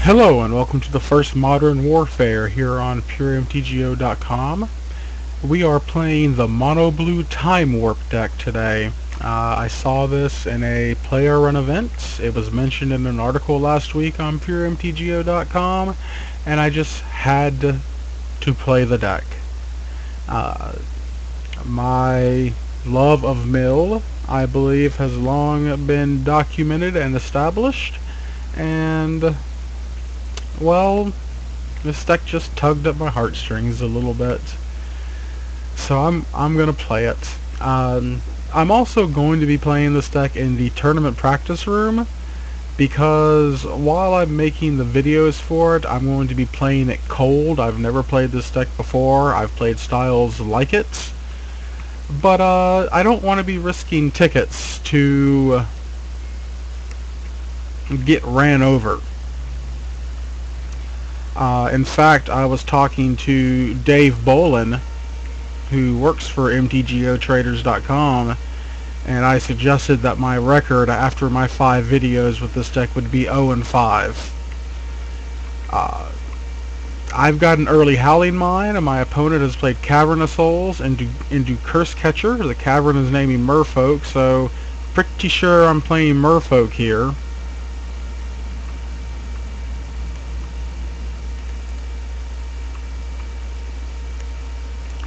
Hello and welcome to the first Modern Warfare here on PureMTGO.com. We are playing the Mono Blue Time Warp deck today. I saw this in a player run event. It was mentioned in an article last week on PureMTGO.com, and I just had to play the deck. My love of Mill, I believe, has long been documented and established, and well, this deck just tugged at my heartstrings a little bit, so I'm gonna play it. I'm also going to be playing this deck in the tournament practice room because while I'm making the videos for it, I'm going to be playing it cold. I've never played this deck before. I've played styles like it, but I don't want to be risking tickets to get ran over. In fact, I was talking to Dave Bolin, who works for MTGOtraders.com, and I suggested that my record after my 5 videos with this deck would be 0-5. I've got an early Howling Mine, and my opponent has played Cavern of Souls into Curse Catcher. The Cavern is naming Merfolk, so pretty sure I'm playing Merfolk here.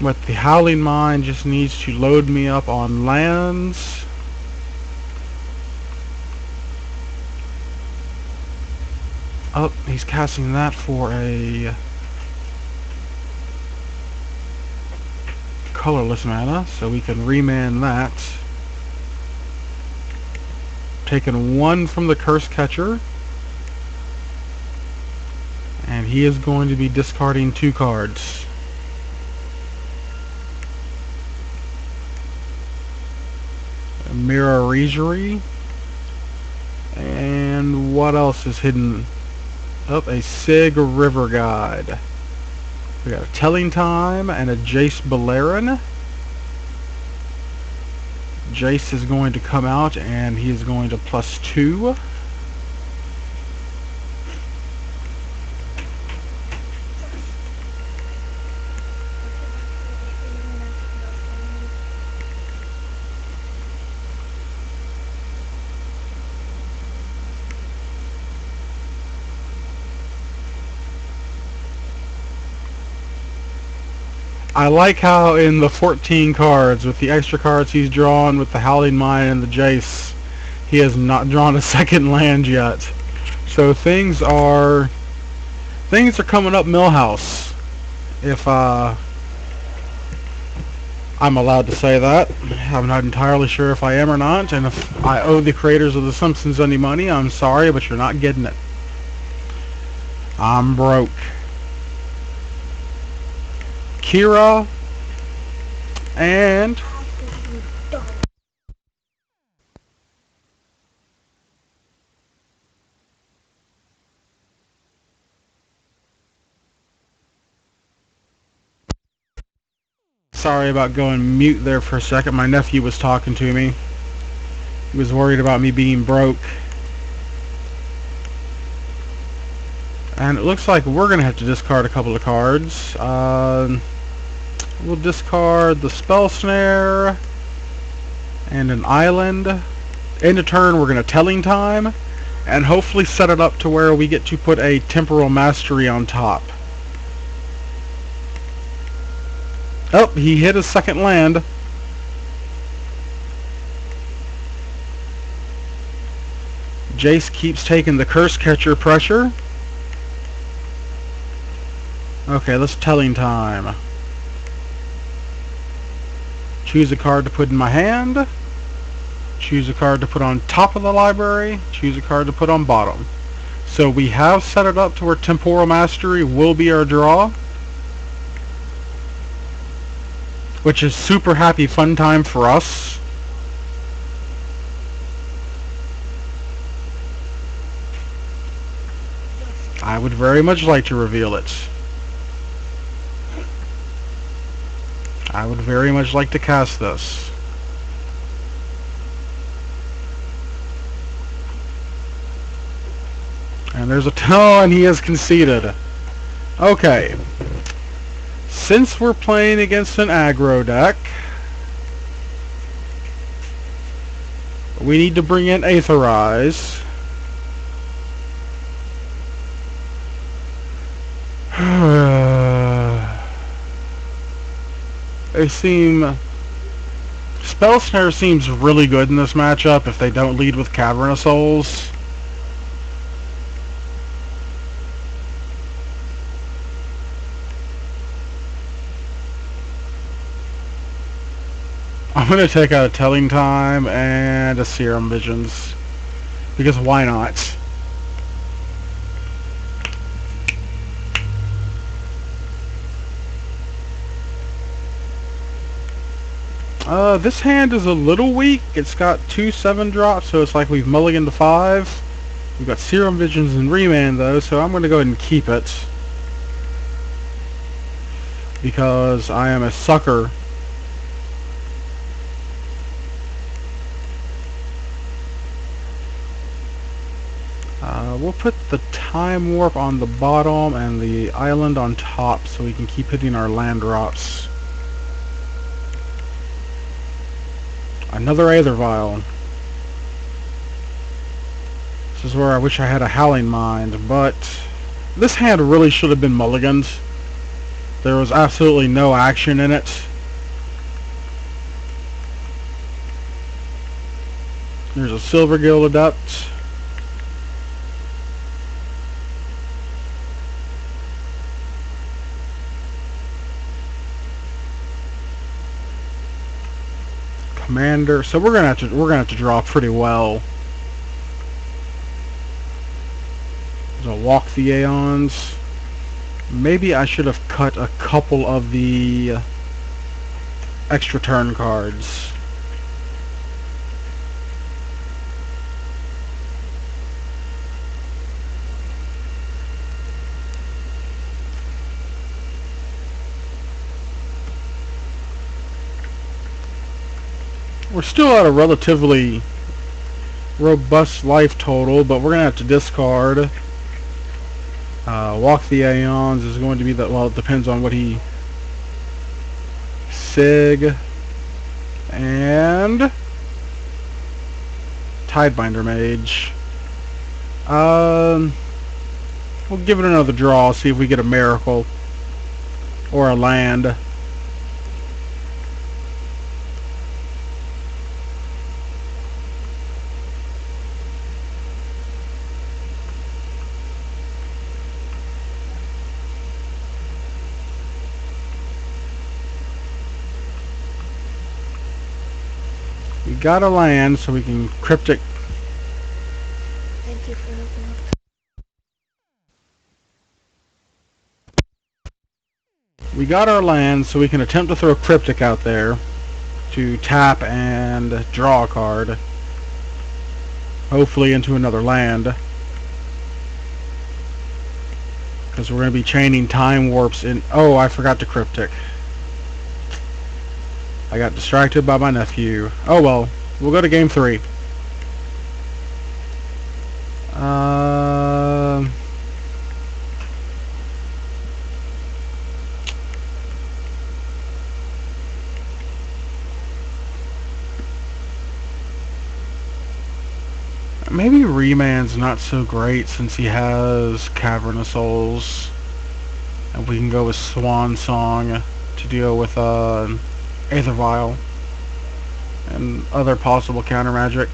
But the Howling Mine just needs to load me up on lands. Oh, he's casting that for a colorless mana, so we can remand that. Taking 1 from the Curse Catcher. And he is going to be discarding 2 cards. Mirror. And what else is hidden? Oh, a Sig River Guide. We got a Telling Time and a Jace Balerin. Jace is going to come out and he is going to +2. I like how in the 14 cards, with the extra cards he's drawn with the Howling Mine and the Jace, he has not drawn a second land yet. So things are coming up Millhouse, if I'm allowed to say that. I'm not entirely sure if I am or not, and if I owe the creators of The Simpsons any money, I'm sorry, but you're not getting it. I'm broke. Kira, and sorry about going mute there for a second. My nephew was talking to me. He was worried about me being broke. And it looks like we're going to have to discard a couple of cards. We'll discard the Spell Snare and an Island. End of turn, we're going to Telling Time, and hopefully set it up to where we get to put a Temporal Mastery on top. Oh, he hit his second land. Jace keeps taking the Curse Catcher pressure. Okay, let's Telling Time. Choose a card to put in my hand. Choose a card to put on top of the library. Choose a card to put on bottom. So we have set it up to where Temporal Mastery will be our draw, which is super happy fun time for us. I would very much like to reveal it. I would very much like to cast this. And there's a oh, and he has conceded. Okay. Since we're playing against an aggro deck, we need to bring in Aetherize. They seem... Spell Snare seems really good in this matchup if they don't lead with Cavern of Souls. I'm going to take out a Telling Time and a Serum Visions. Because why not? This hand is a little weak. It's got 2 7-drops, so it's like we've mulliganed to 5. We've got Serum Visions and Remand, though, so I'm going to go ahead and keep it. Because I am a sucker. We'll put the Time Warp on the bottom and the Island on top so we can keep hitting our land drops. Another Aether Vial. This is where I wish I had a Howling Mind, but this hand really should have been mulliganed. There was absolutely no action in it. There's a Silver Guild Adept. Commander. So we're gonna have to draw pretty well. So walk the Aeons. Maybe I should have cut a couple of the extra turn cards. We're still at a relatively robust life total, but we're going to have to discard. Walk the Aeons is going to be the... Well, it depends on what he... Sig. And... Tidebinder Mage. We'll give it another draw, see if we get a miracle. Or a land. We got a land, so we can cryptic. Thank you for helping out. We got our land, so we can attempt to throw cryptic out there to tap and draw a card. Hopefully into another land. Because we're going to be chaining time warps in... Oh, I forgot to cryptic. I got distracted by my nephew. Oh well, we'll go to game 3. Maybe Remand's not so great since he has Cavern of Souls. And we can go with Swan Song to deal with Aether Vial and other possible counter magic.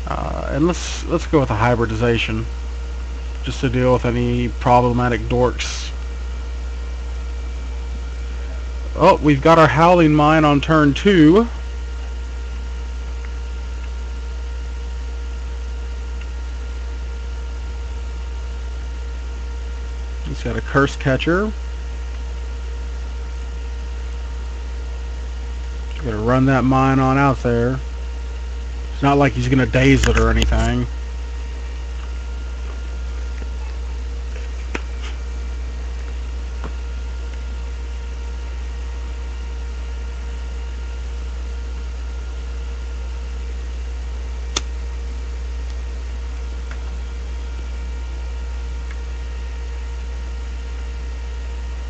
And let's go with a hybridization just to deal with any problematic dorks. Oh, we've got our Howling Mine on turn 2. He's got a Curse Catcher. Gonna run that mine on out there. It's not like he's gonna daze it or anything.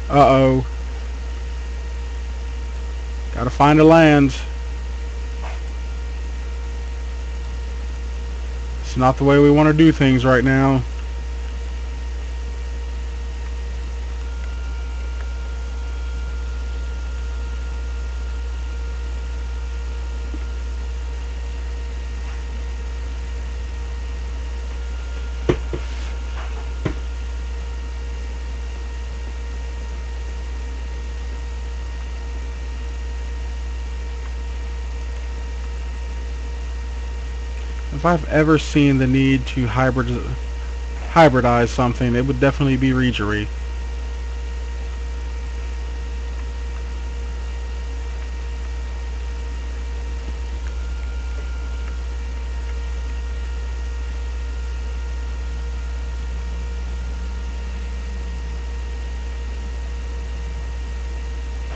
Uh-oh. Gotta find a land. It's not the way we want to do things right now. If I've ever seen the need to hybridize something, it would definitely be Regery.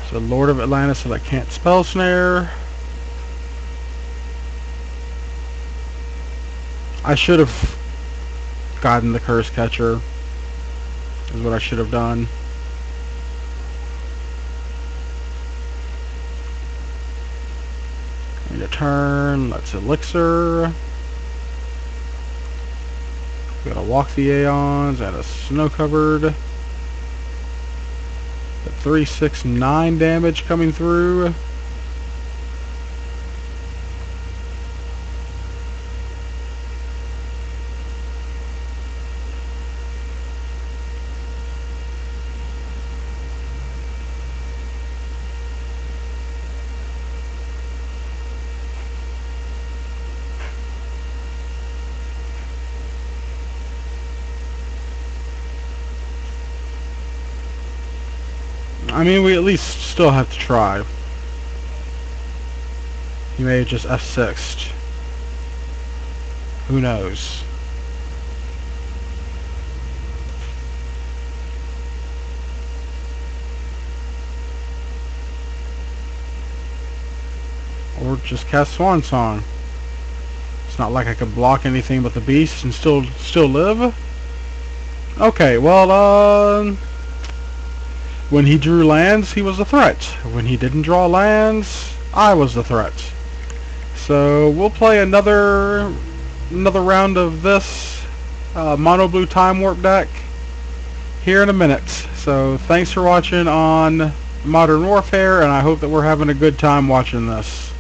So Lord of Atlantis, so that can't spell snare. I should have gotten the curse catcher. Is what I should have done. Need a turn. Let's elixir. We gotta walk the Aeons at a snow covered. At 369 damage coming through. I mean, we at least still have to try. He may have just F6'd. Who knows? Or just cast Swan Song. It's not like I could block anything but the beast and still live. Okay, well, when he drew lands, he was a threat. When he didn't draw lands, I was the threat. So we'll play another round of this mono blue time warp deck here in a minute. So thanks for watching on Modern Warfare, and I hope that we're having a good time watching this.